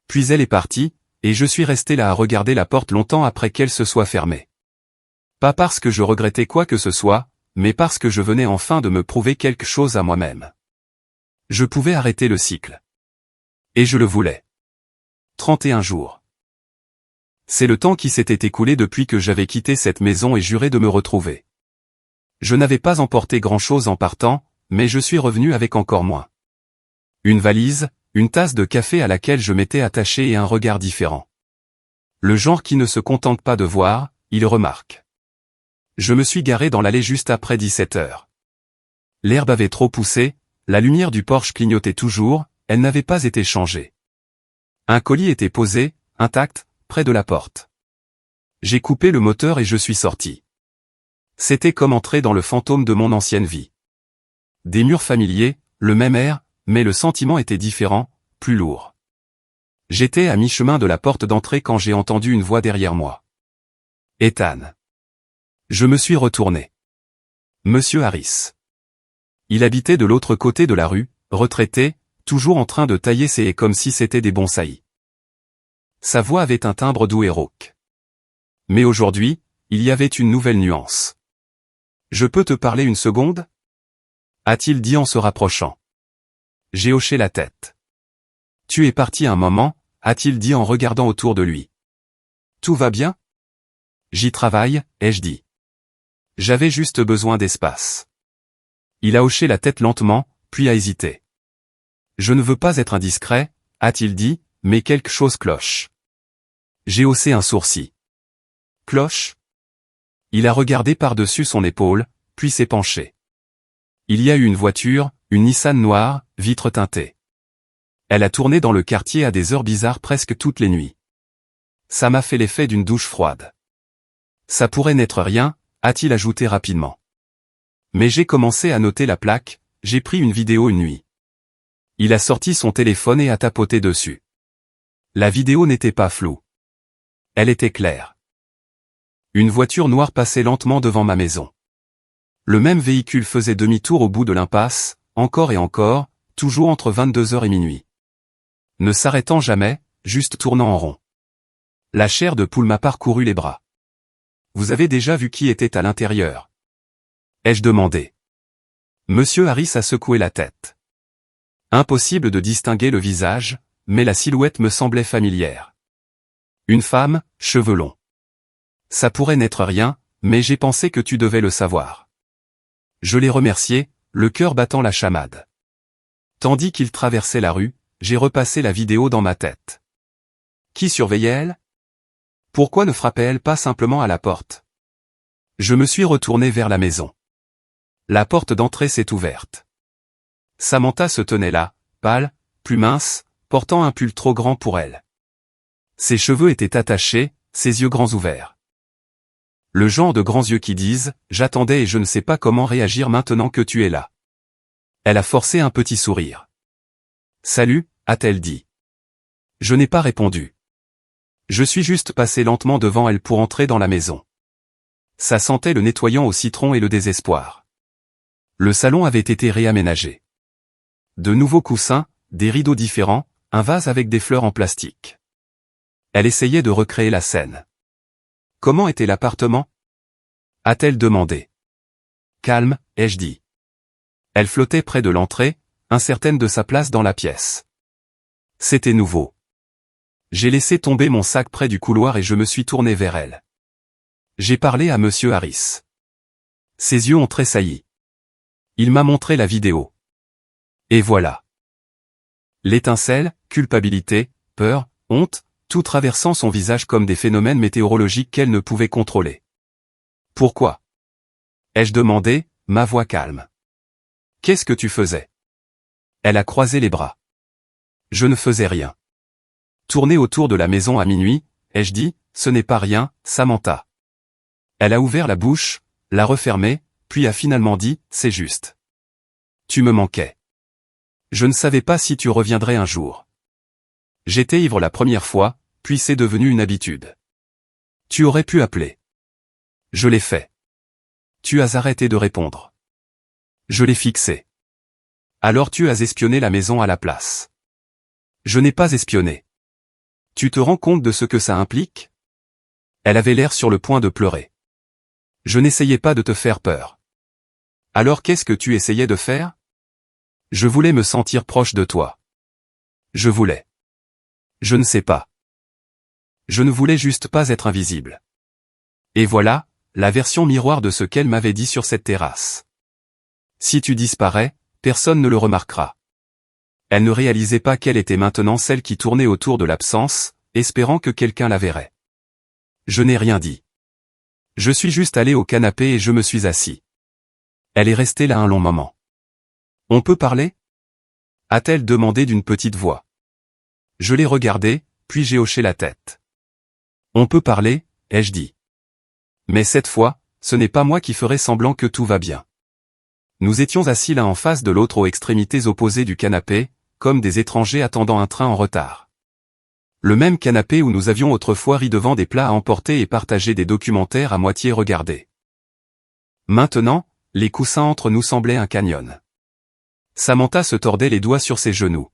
Puis elle est partie, et je suis resté là à regarder la porte longtemps après qu'elle se soit fermée. Pas parce que je regrettais quoi que ce soit, mais parce que je venais enfin de me prouver quelque chose à moi-même. Je pouvais arrêter le cycle. Et je le voulais. 31 jours. C'est le temps qui s'était écoulé depuis que j'avais quitté cette maison et juré de me retrouver. Je n'avais pas emporté grand-chose en partant, mais je suis revenu avec encore moins. Une valise, une tasse de café à laquelle je m'étais attaché et un regard différent. Le genre qui ne se contente pas de voir, il remarque. Je me suis garé dans l'allée juste après 17 heures. L'herbe avait trop poussé, la lumière du Porsche clignotait toujours, elle n'avait pas été changée. Un colis était posé, intact, près de la porte. J'ai coupé le moteur et je suis sorti. C'était comme entrer dans le fantôme de mon ancienne vie. Des murs familiers, le même air, mais le sentiment était différent, plus lourd. J'étais à mi-chemin de la porte d'entrée quand j'ai entendu une voix derrière moi. Ethan. Je me suis retourné. Monsieur Harris. Il habitait de l'autre côté de la rue, retraité, toujours en train de tailler ses haies comme si c'était des bonsaïs. Sa voix avait un timbre doux et rauque. Mais aujourd'hui, il y avait une nouvelle nuance. Je peux te parler une seconde ? A-t-il dit en se rapprochant. J'ai hoché la tête. Tu es parti un moment, a-t-il dit en regardant autour de lui. Tout va bien ? J'y travaille, ai-je dit. J'avais juste besoin d'espace. Il a hoché la tête lentement, puis a hésité. Je ne veux pas être indiscret, a-t-il dit, mais quelque chose cloche. J'ai haussé un sourcil. Cloche ? Il a regardé par-dessus son épaule, puis s'est penché. Il y a eu une voiture, une Nissan noire, vitre teintée. Elle a tourné dans le quartier à des heures bizarres presque toutes les nuits. Ça m'a fait l'effet d'une douche froide. Ça pourrait n'être rien, a-t-il ajouté rapidement. Mais j'ai commencé à noter la plaque, j'ai pris une vidéo une nuit. Il a sorti son téléphone et a tapoté dessus. La vidéo n'était pas floue. Elle était claire. Une voiture noire passait lentement devant ma maison. Le même véhicule faisait demi-tour au bout de l'impasse, encore et encore, toujours entre 22h et minuit. Ne s'arrêtant jamais, juste tournant en rond. La chair de poule m'a parcouru les bras. Vous avez déjà vu qui était à l'intérieur ? Ai-je demandé. Monsieur Harris a secoué la tête. Impossible de distinguer le visage, mais la silhouette me semblait familière. Une femme, cheveux longs. Ça pourrait n'être rien, mais j'ai pensé que tu devais le savoir. Je l'ai remercié, le cœur battant la chamade. Tandis qu'il traversait la rue, j'ai repassé la vidéo dans ma tête. Qui surveillait-elle ? Pourquoi ne frappait-elle pas simplement à la porte ? Je me suis retourné vers la maison. La porte d'entrée s'est ouverte. Samantha se tenait là, pâle, plus mince, portant un pull trop grand pour elle. Ses cheveux étaient attachés, ses yeux grands ouverts. Le genre de grands yeux qui disent « J'attendais et je ne sais pas comment réagir maintenant que tu es là ». Elle a forcé un petit sourire. « Salut », a-t-elle dit. Je n'ai pas répondu. Je suis juste passé lentement devant elle pour entrer dans la maison. Ça sentait le nettoyant au citron et le désespoir. Le salon avait été réaménagé. De nouveaux coussins, des rideaux différents, un vase avec des fleurs en plastique. Elle essayait de recréer la scène. Comment était l'appartement ? A-t-elle demandé. Calme, ai-je dit. Elle flottait près de l'entrée, incertaine de sa place dans la pièce. C'était nouveau. J'ai laissé tomber mon sac près du couloir et je me suis tourné vers elle. J'ai parlé à Monsieur Harris. Ses yeux ont tressailli. Il m'a montré la vidéo. Et voilà. L'étincelle, culpabilité, peur, honte, tout traversant son visage comme des phénomènes météorologiques qu'elle ne pouvait contrôler. Pourquoi ? Ai-je demandé, ma voix calme. Qu'est-ce que tu faisais ? Elle a croisé les bras. Je ne faisais rien. Tourner autour de la maison à minuit, ai-je dit, ce n'est pas rien, Samantha. Elle a ouvert la bouche, l'a refermée, puis a finalement dit, c'est juste. Tu me manquais. Je ne savais pas si tu reviendrais un jour. J'étais ivre la première fois, puis c'est devenu une habitude. Tu aurais pu appeler. Je l'ai fait. Tu as arrêté de répondre. Je l'ai fixé. Alors tu as espionné la maison à la place. Je n'ai pas espionné. Tu te rends compte de ce que ça implique ? Elle avait l'air sur le point de pleurer. Je n'essayais pas de te faire peur. Alors qu'est-ce que tu essayais de faire? Je voulais me sentir proche de toi. Je voulais. Je ne sais pas. Je ne voulais juste pas être invisible. Et voilà, la version miroir de ce qu'elle m'avait dit sur cette terrasse. Si tu disparais, personne ne le remarquera. Elle ne réalisait pas qu'elle était maintenant celle qui tournait autour de l'absence, espérant que quelqu'un la verrait. Je n'ai rien dit. Je suis juste allé au canapé et je me suis assis. Elle est restée là un long moment. On peut parler? A-t-elle demandé d'une petite voix. Je l'ai regardée, puis j'ai hoché la tête. On peut parler, ai-je dit. Mais cette fois, ce n'est pas moi qui ferai semblant que tout va bien. Nous étions assis l'un en face de l'autre aux extrémités opposées du canapé, comme des étrangers attendant un train en retard. Le même canapé où nous avions autrefois ri devant des plats à emporter et partagé des documentaires à moitié regardés. Maintenant, les coussins entre nous semblaient un canyon. Samantha se tordait les doigts sur ses genoux.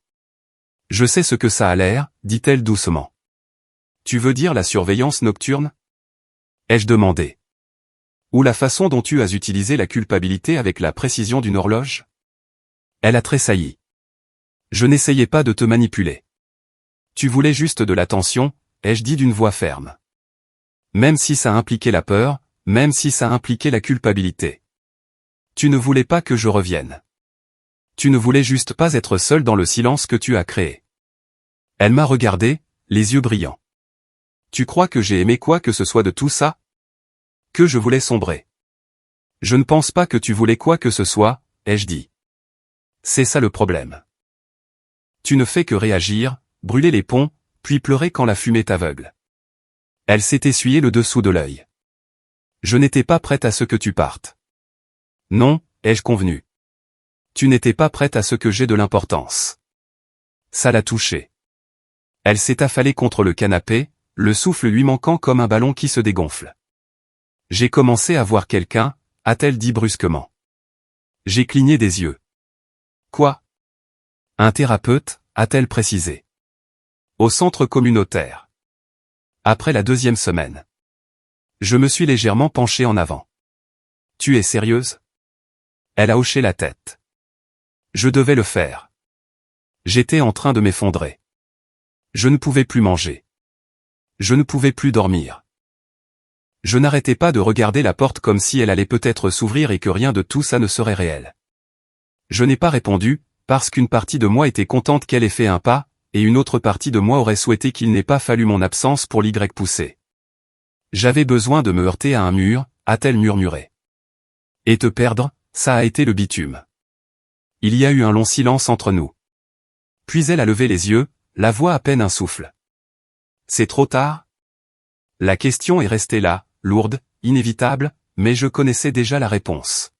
Je sais ce que ça a l'air, dit-elle doucement. Tu veux dire la surveillance nocturne? Ai-je demandé. Ou la façon dont tu as utilisé la culpabilité avec la précision d'une horloge? Elle a tressailli. Je n'essayais pas de te manipuler. Tu voulais juste de l'attention, ai-je dit d'une voix ferme. Même si ça impliquait la peur, même si ça impliquait la culpabilité. Tu ne voulais pas que je revienne. Tu ne voulais juste pas être seul dans le silence que tu as créé. Elle m'a regardé, les yeux brillants. Tu crois que j'ai aimé quoi que ce soit de tout ça? Que je voulais sombrer. Je ne pense pas que tu voulais quoi que ce soit, ai-je dit. C'est ça le problème. Tu ne fais que réagir, brûler les ponts, puis pleurer quand la fumée t'aveugle. Elle s'est essuyée le dessous de l'œil. Je n'étais pas prête à ce que tu partes. Non, ai-je convenu. Tu n'étais pas prête à ce que j'ai de l'importance. Ça l'a touchée. Elle s'est affalée contre le canapé, le souffle lui manquant comme un ballon qui se dégonfle. J'ai commencé à voir quelqu'un, a-t-elle dit brusquement. J'ai cligné des yeux. Quoi? Un thérapeute, a-t-elle précisé. Au centre communautaire. Après la 2e semaine. Je me suis légèrement penché en avant. Tu es sérieuse? Elle a hoché la tête. Je devais le faire. J'étais en train de m'effondrer. Je ne pouvais plus manger. Je ne pouvais plus dormir. Je n'arrêtais pas de regarder la porte comme si elle allait peut-être s'ouvrir et que rien de tout ça ne serait réel. Je n'ai pas répondu, parce qu'une partie de moi était contente qu'elle ait fait un pas, et une autre partie de moi aurait souhaité qu'il n'ait pas fallu mon absence pour l'Y pousser. J'avais besoin de me heurter à un mur, a-t-elle murmuré. Et te perdre, ça a été le bitume. Il y a eu un long silence entre nous. Puis elle a levé les yeux, la voix à peine un souffle. C'est trop tard? La question est restée là, lourde, inévitable, mais je connaissais déjà la réponse.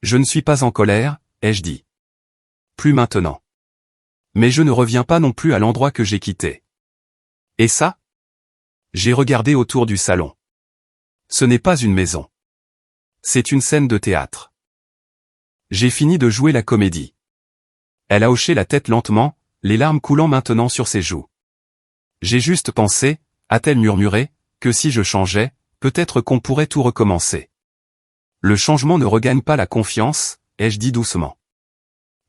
Je ne suis pas en colère, ai-je dit. Plus maintenant. Mais je ne reviens pas non plus à l'endroit que j'ai quitté. Et ça? J'ai regardé autour du salon. Ce n'est pas une maison. C'est une scène de théâtre. J'ai fini de jouer la comédie. Elle a hoché la tête lentement, les larmes coulant maintenant sur ses joues. J'ai juste pensé, a-t-elle murmuré, que si je changeais, peut-être qu'on pourrait tout recommencer. Le changement ne regagne pas la confiance, ai-je dit doucement.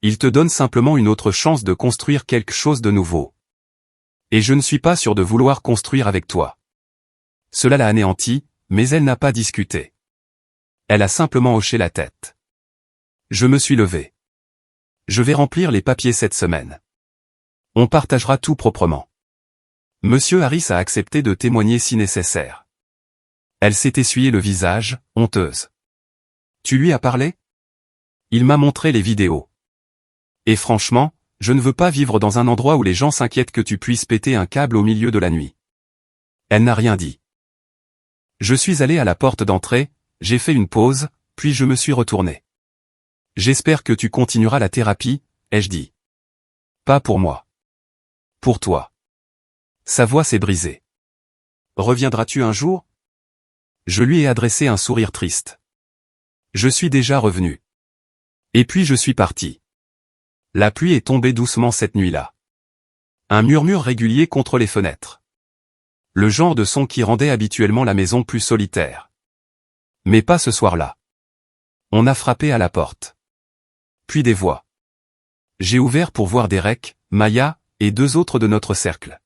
Il te donne simplement une autre chance de construire quelque chose de nouveau. Et je ne suis pas sûr de vouloir construire avec toi. Cela l'a anéantie, mais elle n'a pas discuté. Elle a simplement hoché la tête. Je me suis levé. Je vais remplir les papiers cette semaine. On partagera tout proprement. Monsieur Harris a accepté de témoigner si nécessaire. Elle s'est essuyé le visage, honteuse. Tu lui as parlé? Il m'a montré les vidéos. Et franchement, je ne veux pas vivre dans un endroit où les gens s'inquiètent que tu puisses péter un câble au milieu de la nuit. Elle n'a rien dit. Je suis allé à la porte d'entrée, j'ai fait une pause, puis je me suis retourné. J'espère que tu continueras la thérapie, ai-je dit. Pas pour moi. Pour toi. Sa voix s'est brisée. Reviendras-tu un jour? Je lui ai adressé un sourire triste. Je suis déjà revenu. Et puis je suis parti. La pluie est tombée doucement cette nuit-là. Un murmure régulier contre les fenêtres. Le genre de son qui rendait habituellement la maison plus solitaire. Mais pas ce soir-là. On a frappé à la porte. Puis des voix. J'ai ouvert pour voir Derek, Maya, et 2 autres de notre cercle.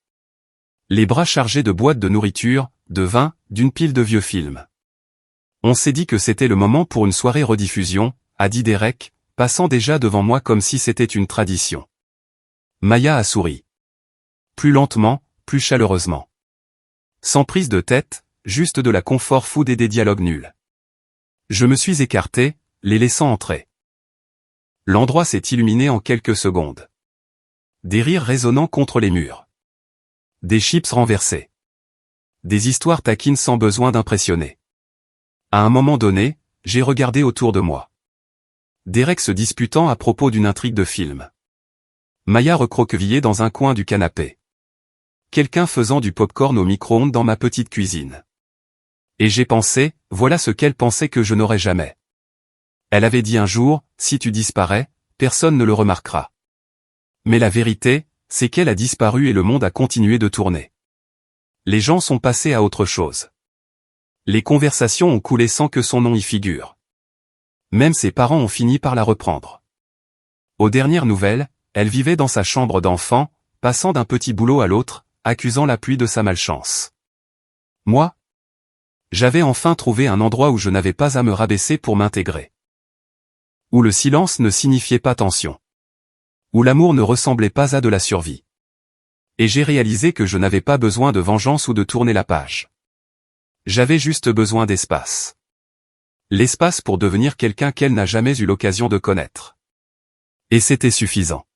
Les bras chargés de boîtes de nourriture, de vin, d'une pile de vieux films. On s'est dit que c'était le moment pour une soirée rediffusion, a dit Derek, passant déjà devant moi comme si c'était une tradition. Maya a souri. Plus lentement, plus chaleureusement. Sans prise de tête, juste de la confort food et des dialogues nuls. Je me suis écarté, les laissant entrer. L'endroit s'est illuminé en quelques secondes. Des rires résonnant contre les murs. Des chips renversés. Des histoires taquines sans besoin d'impressionner. À un moment donné, j'ai regardé autour de moi. Derek se disputant à propos d'une intrigue de film. Maya recroquevillée dans un coin du canapé. Quelqu'un faisant du popcorn au micro-ondes dans ma petite cuisine. Et j'ai pensé, voilà ce qu'elle pensait que je n'aurais jamais. Elle avait dit un jour, si tu disparais, personne ne le remarquera. Mais la vérité, c'est qu'elle a disparu et le monde a continué de tourner. Les gens sont passés à autre chose. Les conversations ont coulé sans que son nom y figure. Même ses parents ont fini par la reprendre. Aux dernières nouvelles, elle vivait dans sa chambre d'enfant, passant d'un petit boulot à l'autre, accusant la pluie de sa malchance. Moi, j'avais enfin trouvé un endroit où je n'avais pas à me rabaisser pour m'intégrer. Où le silence ne signifiait pas tension. Où l'amour ne ressemblait pas à de la survie. Et j'ai réalisé que je n'avais pas besoin de vengeance ou de tourner la page. J'avais juste besoin d'espace. L'espace pour devenir quelqu'un qu'elle n'a jamais eu l'occasion de connaître. Et c'était suffisant.